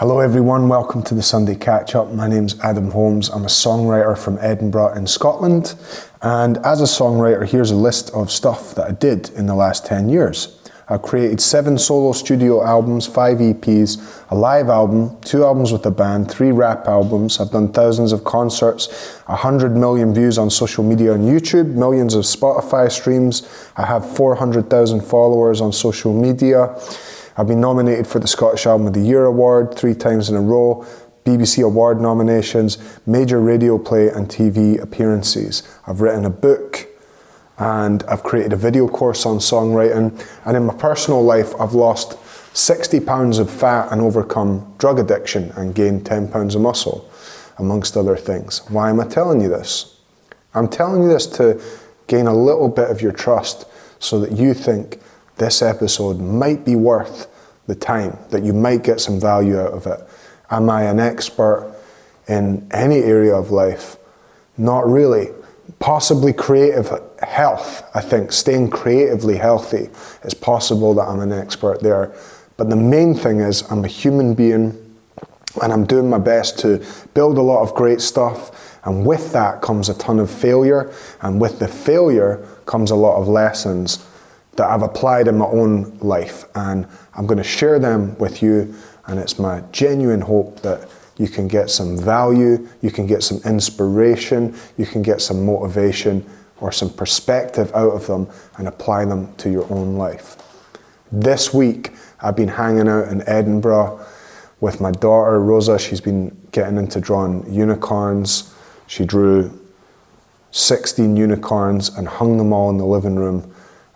Hello everyone, welcome to the Sunday Catch-Up. My name's Adam Holmes. I'm a songwriter from Edinburgh in Scotland. And as a songwriter, here's a list of stuff that I did in the last 10 years. I've created 7 solo studio albums, 5 EPs, a live album, 2 albums with a band, 3 rap albums. I've done thousands of concerts, 100 million views on social media and YouTube, millions of Spotify streams. I have 400,000 followers on social media. I've been nominated for the Scottish Album of the Year award 3 times in a row, BBC award nominations, major radio play and TV appearances. I've written a book and I've created a video course on songwriting. And in my personal life, I've lost 60 pounds of fat and overcome drug addiction and gained 10 pounds of muscle, amongst other things. Why am I telling you this? I'm telling you this to gain a little bit of your trust so that you think this episode might be worth the time, that you might get some value out of it. Am I an expert in any area of life? Not really. Possibly creative health, I think. Staying creatively healthy. It's possible that I'm an expert there. But the main thing is I'm a human being and I'm doing my best to build a lot of great stuff. And with that comes a ton of failure. And with the failure comes a lot of lessons that I've applied in my own life, and I'm going to share them with you, and it's my genuine hope that you can get some value, you can get some inspiration, you can get some motivation or some perspective out of them and apply them to your own life. This week I've been hanging out in Edinburgh with my daughter Rosa. She's been getting into drawing unicorns. She drew 16 unicorns and hung them all in the living room.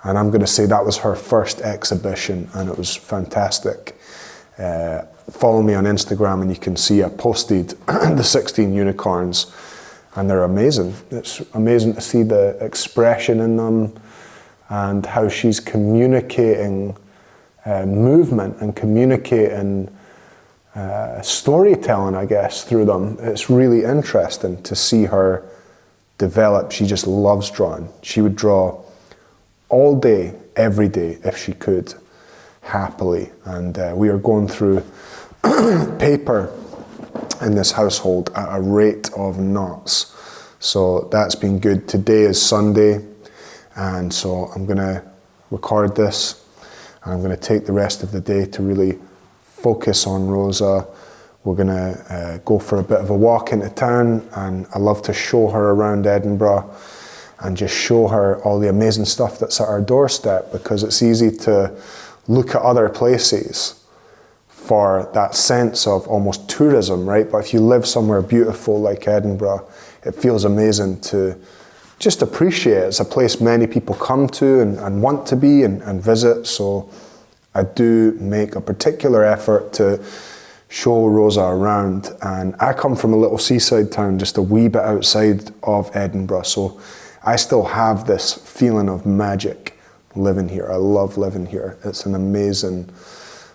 And I'm going to say that was her first exhibition and it was fantastic. Follow me on Instagram and you can see I posted the 16 unicorns and they're amazing. It's amazing to see the expression in them and how she's communicating movement and communicating storytelling, I guess, through them. It's really interesting to see her develop. She just loves drawing. She would draw all day, every day, if she could, happily. And we are going through paper in this household at a rate of knots. So that's been good. Today is Sunday, and so I'm going to record this. And I'm going to take the rest of the day to really focus on Rosa. We're going to go for a bit of a walk into town, and I love to show her around Edinburgh and just show her all the amazing stuff that's at our doorstep, because it's easy to look at other places for that sense of almost tourism, right? But if you live somewhere beautiful like Edinburgh, it feels amazing to just appreciate it. It's a place many people come to and want to be and visit. So I do make a particular effort to show Rosa around. And I come from a little seaside town just a wee bit outside of Edinburgh. So I still have this feeling of magic living here. I love living here. It's an amazing,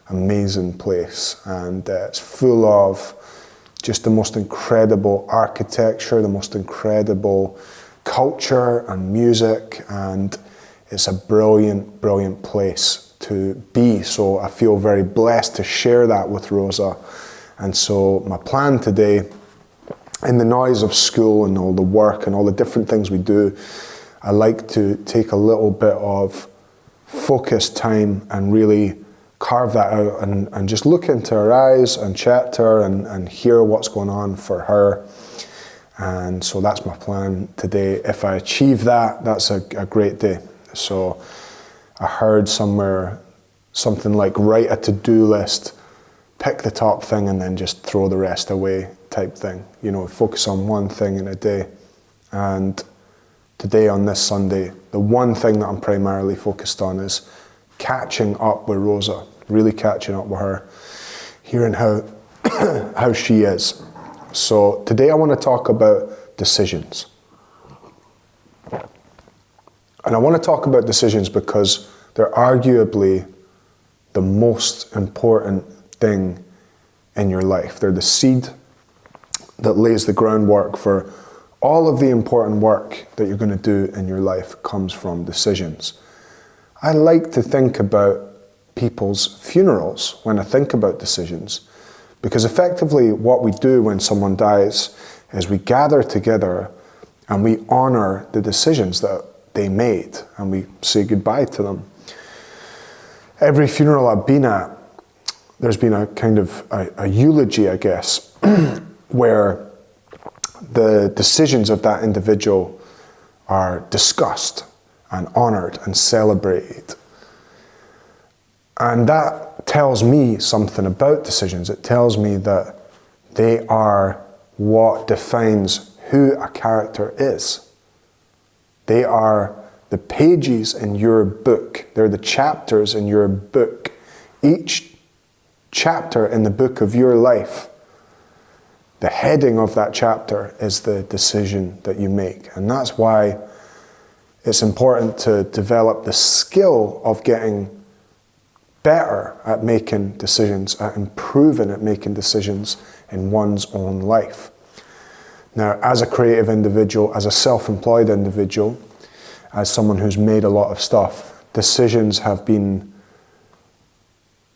amazing place. And it's full of just the most incredible architecture, the most incredible culture and music. And it's a brilliant, brilliant place to be. So I feel very blessed to share that with Rosa. And so my plan today, in the noise of school and all the work and all the different things we do, I like to take a little bit of focused time and really carve that out and just look into her eyes and chat to her and hear what's going on for her. And so that's my plan today. If I achieve that, that's a great day. So I heard somewhere something like write a to-do list, pick the top thing and then just throw the rest away type thing. You know, focus on one thing in a day. And today on this Sunday, the one thing that I'm primarily focused on is catching up with Rosa, really catching up with her, hearing how she is. So today I want to talk about decisions. And I want to talk about decisions because they're arguably the most important thing in your life. They're the seed that lays the groundwork for all of the important work that you're going to do in your life comes from decisions. I like to think about people's funerals when I think about decisions, Because effectively what we do when someone dies is we gather together and we honor the decisions that they made and we say goodbye to them. Every funeral I've been at, there's been a kind of a eulogy, I guess, where the decisions of that individual are discussed and honored and celebrated. And that tells me something about decisions. It tells me that they are what defines who a character is. They are the pages in your book. They're the chapters in your book. Each chapter in the book of your life, the heading of that chapter is the decision that you make. And that's why it's important to develop the skill of getting better at making decisions, at improving at making decisions in one's own life. Now, as a creative individual, as a self-employed individual, as someone who's made a lot of stuff, decisions have been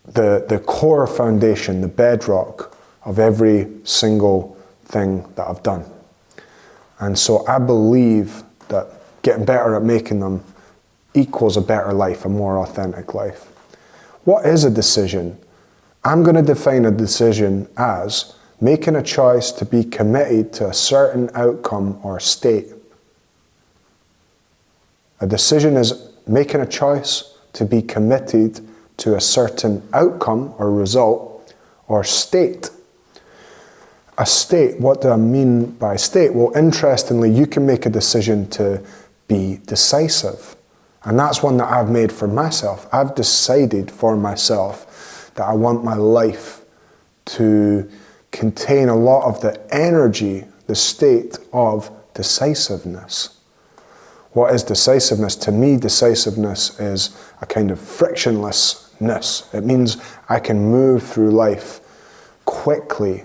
the core foundation, the bedrock of every single thing that I've done. And so I believe that getting better at making them equals a better life, a more authentic life. What is a decision? I'm going to define a decision as making a choice to be committed to a certain outcome or state. A decision is making a choice to be committed to a certain outcome or result or state. A state, what do I mean by state? Well, interestingly, you can make a decision to be decisive. And that's one that I've made for myself. I've decided for myself that I want my life to contain a lot of the energy, the state of decisiveness. What is decisiveness? To me, decisiveness is a kind of frictionlessness. It means I can move through life quickly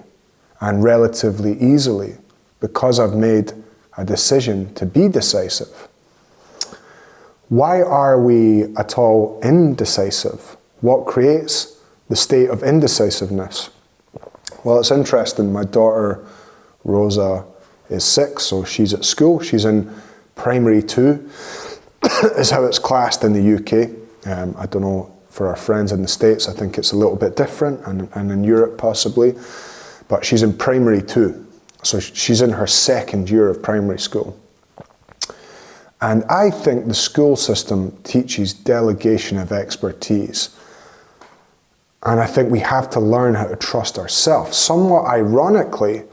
and relatively easily because I've made a decision to be decisive. Why are we at all indecisive? What creates the state of indecisiveness? Well, it's interesting. My daughter, Rosa, is 6, so she's at school. She's in primary 2, is how it's classed in the UK. I don't know, for our friends in the States, I think it's a little bit different, and in Europe possibly. But she's in primary 2, so she's in her 2nd year of primary school. And I think the school system teaches delegation of expertise. And I think we have to learn how to trust ourselves. Somewhat ironically,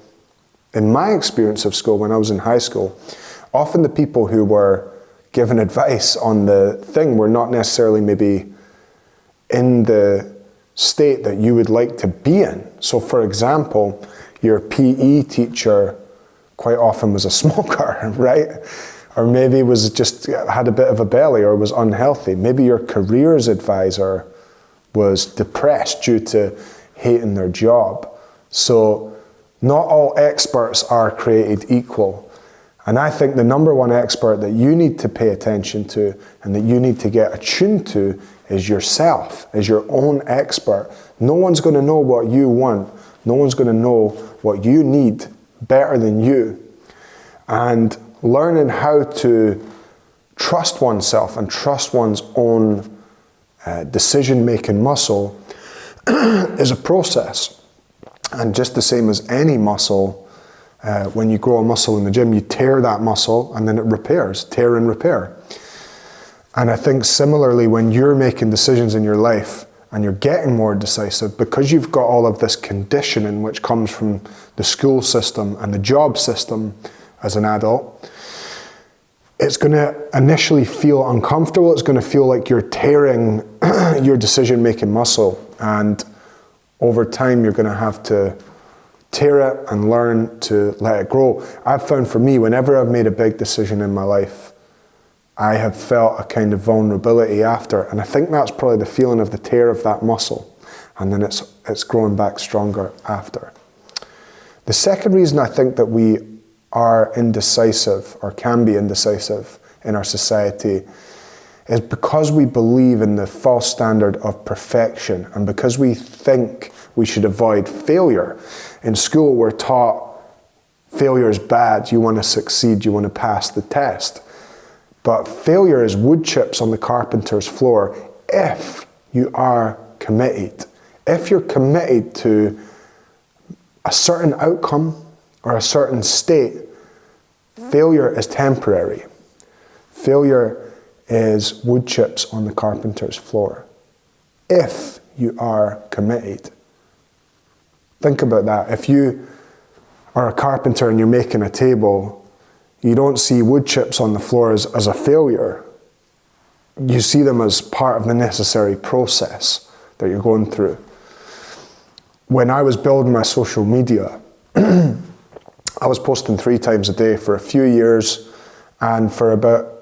in my experience of school when I was in high school, often the people who were given advice on the thing were not necessarily maybe in the state that you would like to be in. So for example, your PE teacher quite often was a smoker, right? Or maybe was just had a bit of a belly or was unhealthy. Maybe your careers advisor was depressed due to hating their job. So not all experts are created equal. And I think the number one expert that you need to pay attention to and that you need to get attuned to is yourself, is your own expert. No one's going to know what you want. No one's going to know what you need better than you. And learning how to trust oneself and trust one's own decision-making muscle is a process. And just the same as any muscle, when you grow a muscle in the gym, you tear that muscle and then it repairs, tear and repair. And I think similarly, when you're making decisions in your life and you're getting more decisive, because you've got all of this conditioning which comes from the school system and the job system as an adult, it's going to initially feel uncomfortable. It's going to feel like you're tearing your decision-making muscle. And over time, you're going to have to tear it and learn to let it grow. I've found for me, whenever I've made a big decision in my life, I have felt a kind of vulnerability after. And I think that's probably the feeling of the tear of that muscle. And then it's growing back stronger after. The second reason I think that we are indecisive or can be indecisive in our society is because we believe in the false standard of perfection and because we think We should avoid failure. In school, we're taught failure is bad. You want to succeed. You want to pass the test. But failure is wood chips on the carpenter's floor if you are committed. If you're committed to a certain outcome or a certain state, failure is temporary. Failure is wood chips on the carpenter's floor. If you are committed. Think about that. If you are a carpenter and you're making a table, you don't see wood chips on the floor as a failure. You see them as part of the necessary process that you're going through. When I was building my social media, I was posting 3 times a day for a few years, and for about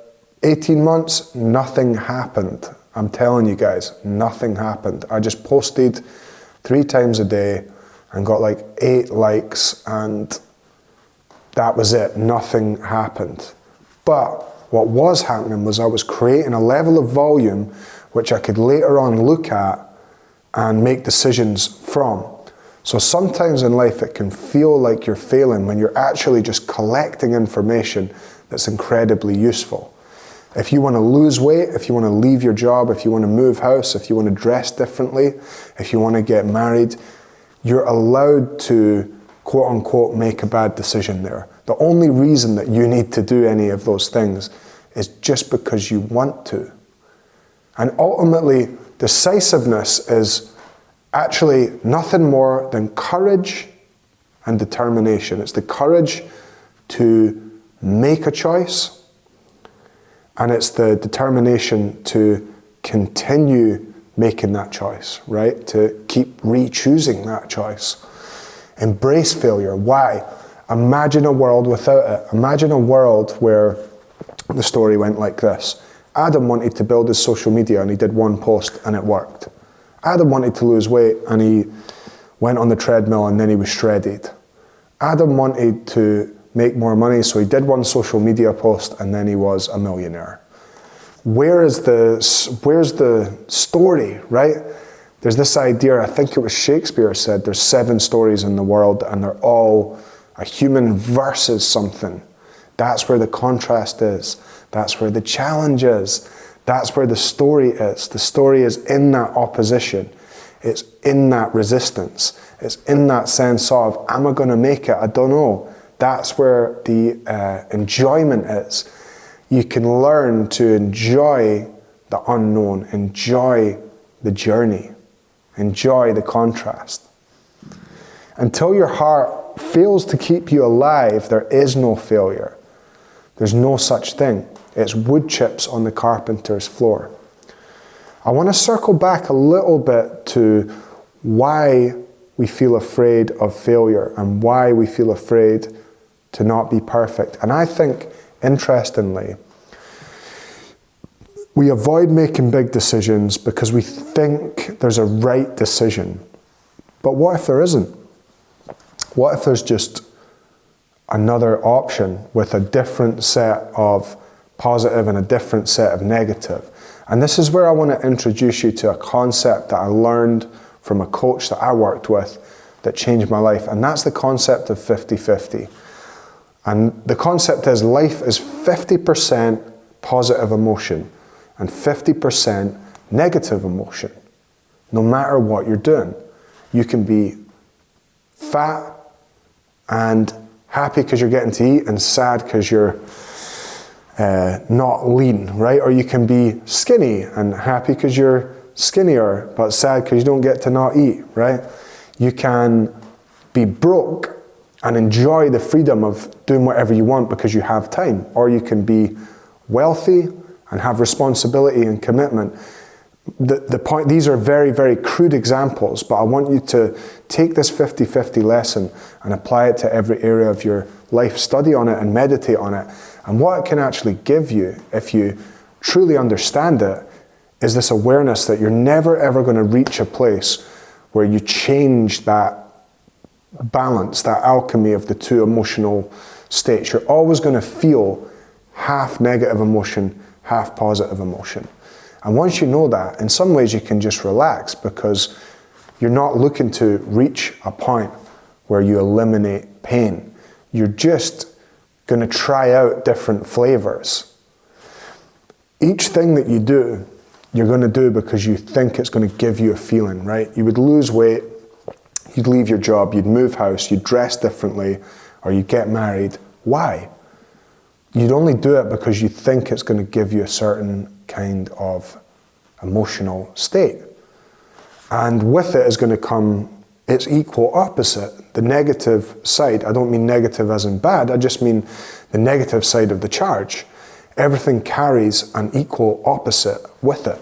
18 months, nothing happened. I'm telling you guys, nothing happened. I just posted 3 times a day and got like 8 likes, and that was it. Nothing happened. But what was happening was I was creating a level of volume which I could later on look at and make decisions from. So sometimes in life it can feel like you're failing when you're actually just collecting information that's incredibly useful. If you want to lose weight, if you want to leave your job, if you want to move house, if you want to dress differently, if you want to get married, you're allowed to, quote unquote, make a bad decision there. The only reason that you need to do any of those things is just because you want to. And ultimately, decisiveness is actually nothing more than courage and determination. It's the courage to make a choice, and it's the determination to continue making that choice, right? To keep re-choosing that choice. Embrace failure. Why? Imagine a world without it. Imagine a world where the story went like this. Adam wanted to build his social media and he did 1 post and it worked. Adam wanted to lose weight and he went on the treadmill and then he was shredded. Adam wanted to make more money, so he did 1 social media post and then he was a millionaire. Where's the story, right? There's this idea, I think it was Shakespeare said, there's 7 stories in the world and they're all a human versus something. That's where the contrast is. That's where the challenge is. That's where the story is. The story is in that opposition. It's in that resistance. It's in that sense of, am I going to make it? I don't know. That's where the enjoyment is. You can learn to enjoy the unknown, enjoy the journey, enjoy the contrast. Until your heart fails to keep you alive, there is no failure. There's no such thing. It's wood chips on the carpenter's floor. I want to circle back a little bit to why we feel afraid of failure and why we feel afraid to not be perfect. And I think, interestingly, we avoid making big decisions because we think there's a right decision. But what if there isn't? What if there's just another option with a different set of positive and a different set of negative? And this is where I want to introduce you to a concept that I learned from a coach that I worked with that changed my life. And that's the concept of 50-50. And the concept is life is 50% positive emotion and 50% negative emotion, no matter what you're doing. You can be fat and happy because you're getting to eat and sad because you're not lean, right? Or you can be skinny and happy because you're skinnier, but sad because you don't get to not eat, right? You can be broke and enjoy the freedom of doing whatever you want because you have time. Or you can be wealthy and have responsibility and commitment. The point, these are very, very crude examples, but I want you to take this 50-50 lesson and apply it to every area of your life. Study on it and meditate on it. And what it can actually give you, if you truly understand it, is this awareness that you're never ever going to reach a place where you change that balance, that alchemy of the 2 emotional states. You're always going to feel half negative emotion, half positive emotion. And once you know that, in some ways you can just relax because You're not looking to reach a point where you eliminate pain. You're just going to try out different flavors. Each thing that you do, you're going to do because you think it's going to give you a feeling, right? You would lose weight, you'd leave your job, you'd move house, you'd dress differently, or you'd get married. Why? You'd only do it because you think it's going to give you a certain kind of emotional state. And with it is going to come its equal opposite, the negative side. I don't mean negative as in bad, I just mean the negative side of the charge. Everything carries an equal opposite with it.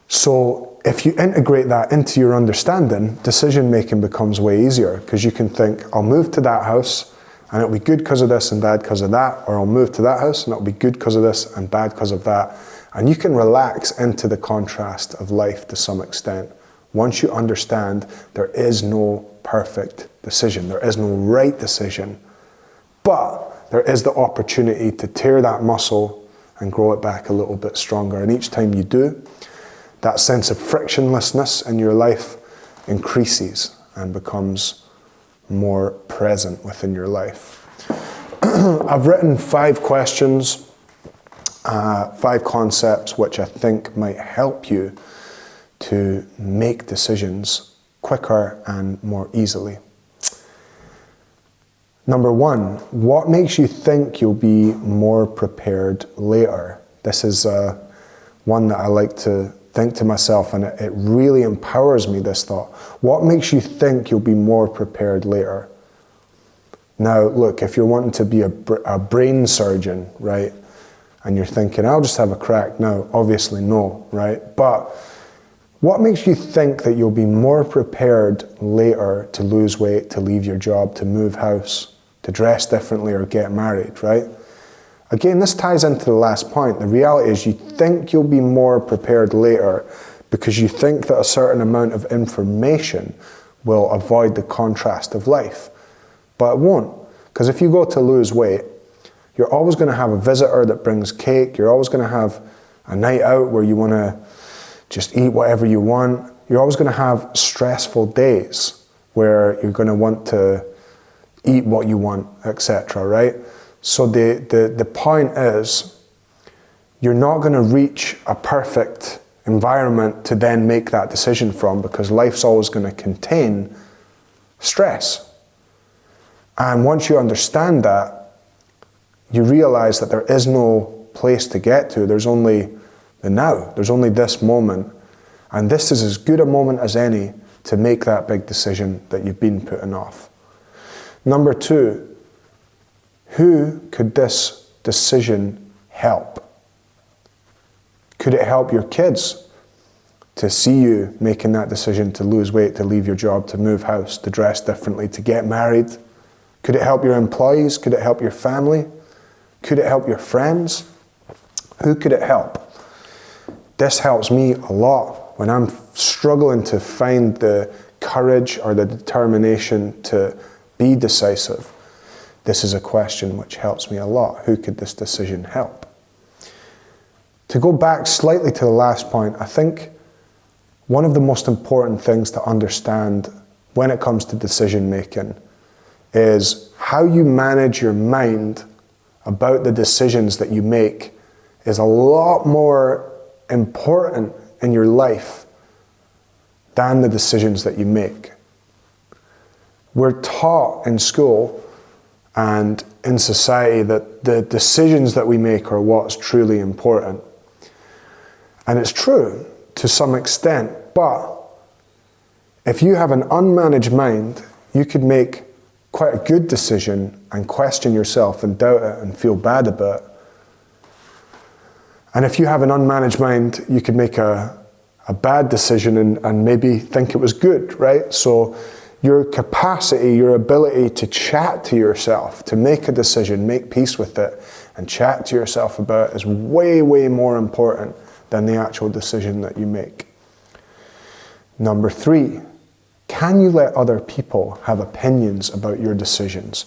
So if you integrate that into your understanding, decision making becomes way easier, because you can think, I'll move to that house and it'll be good because of this and bad because of that, or I'll move to that house and it'll be good because of this and bad because of that. And you can relax into the contrast of life to some extent. Once you understand there is no perfect decision, there is no right decision, but there is the opportunity to tear that muscle and grow it back a little bit stronger. And each time you do, that sense of frictionlessness in your life increases and becomes more present within your life. I've written 5 questions, 5 concepts which I think might help you to make decisions quicker and more easily. Number 1, what makes you think you'll be more prepared later? This is one that I like to think to myself, and it really empowers me, this thought. What makes you think you'll be more prepared later? Now, look, if you're wanting to be a brain surgeon, right, and you're thinking, I'll just have a crack now, obviously no, right? But what makes you think that you'll be more prepared later to lose weight, to leave your job, to move house, to dress differently or get married, right? Again, this ties into the last point. The reality is you think you'll be more prepared later because you think that a certain amount of information will avoid the contrast of life. But it won't. Because if you go to lose weight, you're always going to have a visitor that brings cake. You're always going to have a night out where you want to just eat whatever you want. You're always going to have stressful days where you're going to want to eat what you want, etc., right? So the point is, you're not going to reach a perfect environment to then make that decision from, because life's always going to contain stress. And once you understand that, you realize that there is no place to get to. There's only the now. There's only this moment. And this is as good a moment as any to make that big decision that you've been putting off. Number 2, who could this decision help? Could it help your kids to see you making that decision to lose weight, to leave your job, to move house, to dress differently, to get married? Could it help your employees? Could it help your family? Could it help your friends? Who could it help? This helps me a lot when I'm struggling to find the courage or the determination to be decisive. This is a question which helps me a lot. Who could this decision help? To go back slightly to the last point, I think one of the most important things to understand when it comes to decision making is how you manage your mind about the decisions that you make is a lot more important in your life than the decisions that you make. We're taught in school and in society that the decisions that we make are what's truly important. And it's true to some extent, but if you have an unmanaged mind, you could make quite a good decision and question yourself and doubt it and feel bad about it. And if you have an unmanaged mind, you could make a bad decision and maybe think it was good, right? So your capacity, your ability to chat to yourself, to make a decision, make peace with it, and chat to yourself about it is way, way more important than the actual decision that you make. Number 3, can you let other people have opinions about your decisions?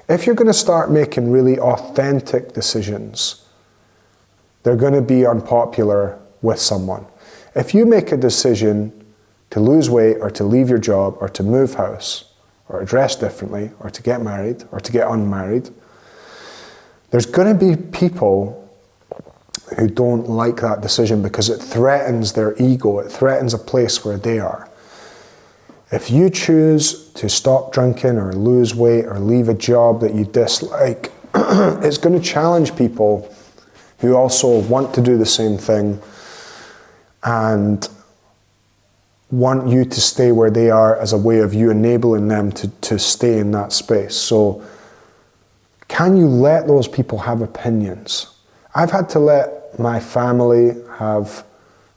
If you're going to start making really authentic decisions, they're going to be unpopular with someone. If you make a decision to lose weight or to leave your job or to move house or to dress differently or to get married or to get unmarried, there's going to be people who don't like that decision because it threatens their ego, it threatens a place where they are. If you choose to stop drinking or lose weight or leave a job that you dislike, it's going to challenge people who also want to do the same thing and want you to stay where they are as a way of you enabling them to stay in that space. So can you let those people have opinions? I've had to let my family have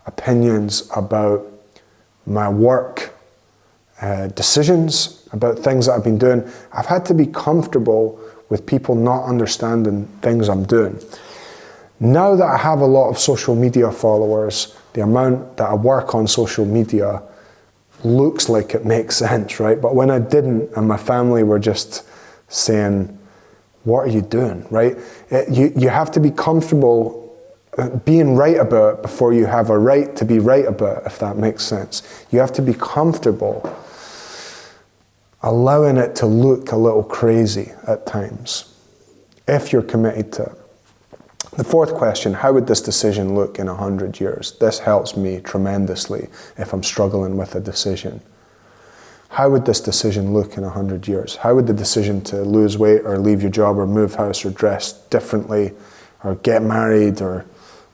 opinions about my work, decisions, about things that I've been doing. I've had to be comfortable with people not understanding things I'm doing. Now that I have a lot of social media followers, the amount that I work on social media looks like it makes sense, right? But when I didn't, and my family were just saying, what are you doing, right? You have to be comfortable being right about it before you have a right to be right about it, if that makes sense. You have to be comfortable allowing it to look a little crazy at times, if you're committed to it. The fourth question, how would this decision look in 100 years? This helps me tremendously if I'm struggling with a decision. How would this decision look in 100 years? How would the decision to lose weight or leave your job or move house or dress differently or get married or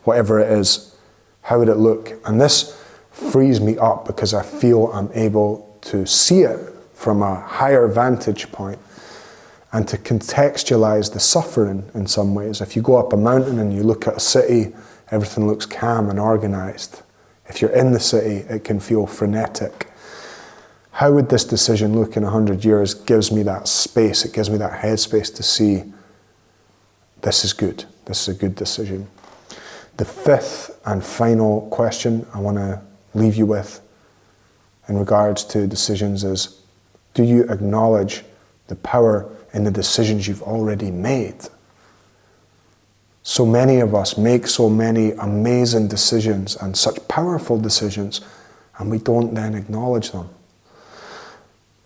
whatever it is, how would it look? And this frees me up because I feel I'm able to see it from a higher vantage point and to contextualize the suffering in some ways. If you go up a mountain and you look at a city, everything looks calm and organized. If you're in the city, it can feel frenetic. How would this decision look in 100 years gives me that space, it gives me that headspace to see this is good, this is a good decision. The fifth and final question I want to leave you with in regards to decisions is, do you acknowledge the power in the decisions you've already made? So many of us make so many amazing decisions and such powerful decisions, and we don't then acknowledge them.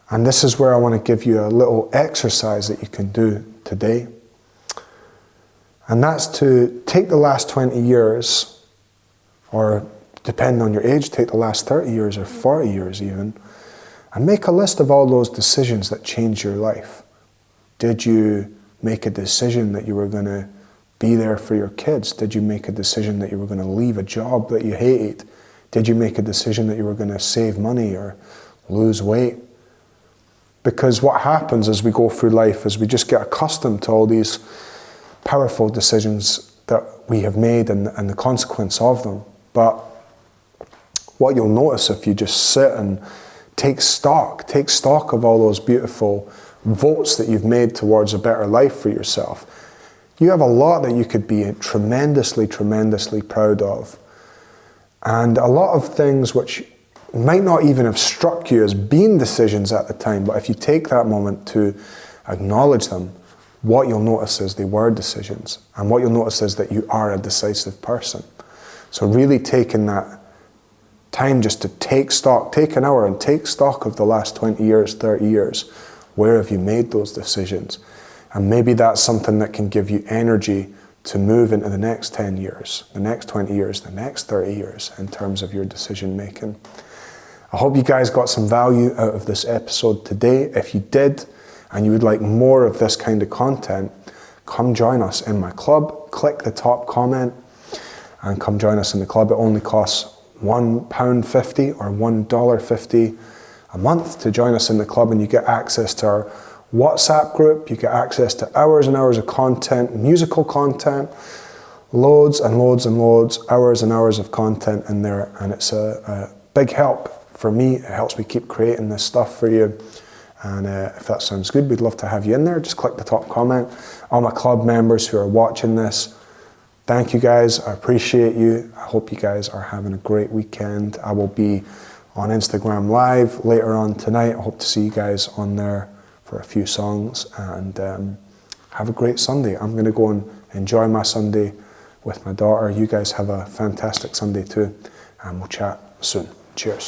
And this is where I want to give you a little exercise that you can do today. And that's to take the last 20 years, or depending on your age, take the last 30 years or 40 years even, and make a list of all those decisions that changed your life. Did you make a decision that you were going to be there for your kids? Did you make a decision that you were going to leave a job that you hated? Did you make a decision that you were going to save money or lose weight? Because what happens as we go through life is we just get accustomed to all these powerful decisions that we have made and the consequence of them. But what you'll notice if you just sit and take stock of all those beautiful votes that you've made towards a better life for yourself, you have a lot that you could be tremendously, tremendously proud of. And a lot of things which might not even have struck you as being decisions at the time, but if you take that moment to acknowledge them, what you'll notice is they were decisions. And what you'll notice is that you are a decisive person. So really taking that time just to take stock, take an hour and take stock of the last 20 years, 30 years. Where have you made those decisions? And maybe that's something that can give you energy to move into the next 10 years, the next 20 years, the next 30 years in terms of your decision making. I hope you guys got some value out of this episode today. If you did, and you would like more of this kind of content, come join us in my club. Click the top comment and come join us in the club. It only costs £1.50 or $1.50 a month to join us in the club, and you get access to our WhatsApp group. You get access to hours and hours of content, musical content, loads and loads and loads, hours and hours of content in there, and it's a big help for me. It helps me keep creating this stuff for you. And if that sounds good, we'd love to have you in there. Just click the top comment. All my club members who are watching this, thank you guys. I appreciate you. I hope you guys are having a great weekend. I will be on Instagram Live later on tonight. I hope to see you guys on there for a few songs. And have a great Sunday. I'm going to go and enjoy my Sunday with my daughter. You guys have a fantastic Sunday too. And we'll chat soon. Cheers.